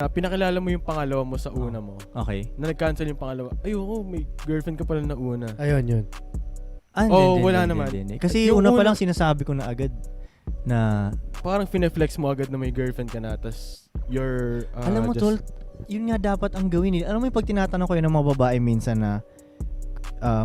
pinakilala mo yung pangalawa mo sa una mo. Okay. Na nag-cancel yung pangalawa. Ayoko, may girlfriend ka pala na una. Ayun, yun. Wala naman. Kasi Yung una pa una- lang sinasabi ko na agad na Parang fine-flex mo agad na may girlfriend ka na, tas you're... alam mo tol, yun nga dapat ang gawin nila. Alam mo yung pag tinatanong ko yun ng mga babae minsan na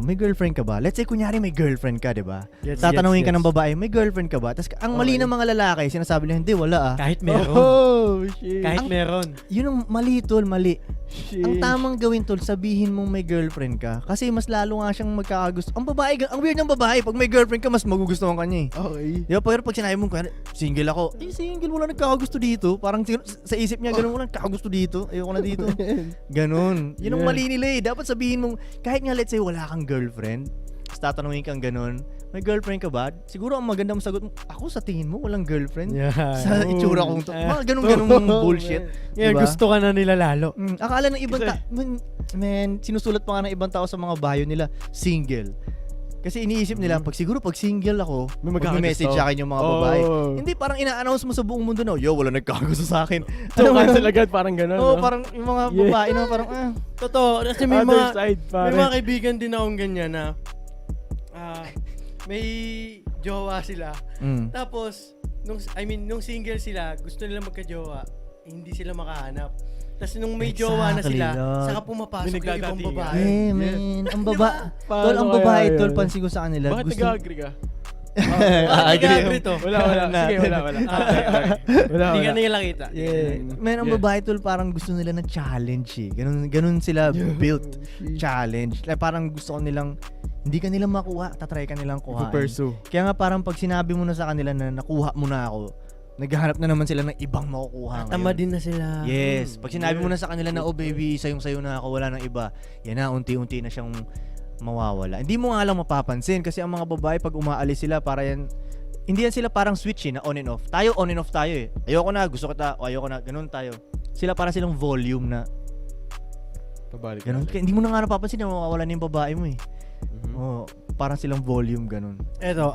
may girlfriend ka ba? Let's say kunyari may girlfriend ka, 'di ba? Tatanungin ka ng babae, may girlfriend ka ba? Tapos ang mali ng mga lalaki, sinasabi nila, hindi, wala Kahit meron. Oh, shit. Kahit meron. Yun ang mali tol, mali. Shit. Ang tamang gawin tol, sabihin mong may girlfriend ka. Kasi mas lalo nga siyang magkakagusto. Ang babae, ang weird ng babae, pag may girlfriend ka, mas magugustuhan ka niya eh. Okay. Di ba? Pero pag sinabi mong, single ako, single, wala nagkakagusto dito. Parang sa isip niya, ganun, wala nagkakagusto dito. Ayoko na dito. Ganun. Yun ang Yeah. mali nila eh. Dapat sabihin mong, kahit nga let's say wala kang girlfriend, tapos tatanungin kang ganun, may girlfriend ka ba? Siguro ang magandang sagot mo, ako sa tingin mo, walang girlfriend? Yeah. Sa itsura kong to. Mga ganun-ganun bullshit. Ngayon, Diba? gusto ka na nila lalo. Akala ng ibang man, sinusulat pa nga ng ibang tao sa mga bio nila, single. Kasi iniisip nila, pag single ako, May mag-message sa akin yung mga babae. Oh. Hindi, parang ina-announce mo sa buong mundo na, yo, wala nagkakagusto sa akin. So, mo cancel yun? agad, parang gano'n. Oo, no? parang yung mga Yeah. babae na parang, Totoo. Kasi may Other mga, side, may pare. mga kaibigan din akong ganyan na may jowa sila. Tapos, nung single sila, gusto nila magka-jowa, hindi sila makahanap. Tapos nung may jowa na Exactly, sila, Lord. saka pumapasok yung ibang Pinagkakatingan. babae. man. Ang Paano tol, ang kaya babae, yun? tol, pansin ko sa kanila. Bakit gusto, nag-agree ka? Nag-agree to. Wala. Sige, wala. Wala. Hindi ka nila kita. Yeah. Man, ang Yeah. babae tol parang gusto nila na challenge eh. Ganun sila built. Challenge. Like, parang gusto ko nilang, hindi ka nilang makuha, tatry ka nilang kuhain. Pursue. Kaya nga parang pag sinabi mo na sa kanila na nakuha mo na ako, naghahanap na naman sila ng ibang makukuha Tama ngayon. din na sila. Yes. Pag sinabi mo na sa kanila na, oh baby, sayong-sayo na ako, wala nang iba. Yan na, unti-unti na siyang mawawala. Hindi mo nga lang mapapansin kasi ang mga babae pag umaalis sila para yan, hindi yan sila parang switch na on and off. Tayo on and off tayo eh. Ayoko na, gusto kita, o ayoko na, ganun tayo. Sila para silang volume na Pabalik. ganun. Kaya hindi mo na nga napapansin na mawawala na yung babae mo eh. Mhm. Oh, parang silang volume ganun. Eto,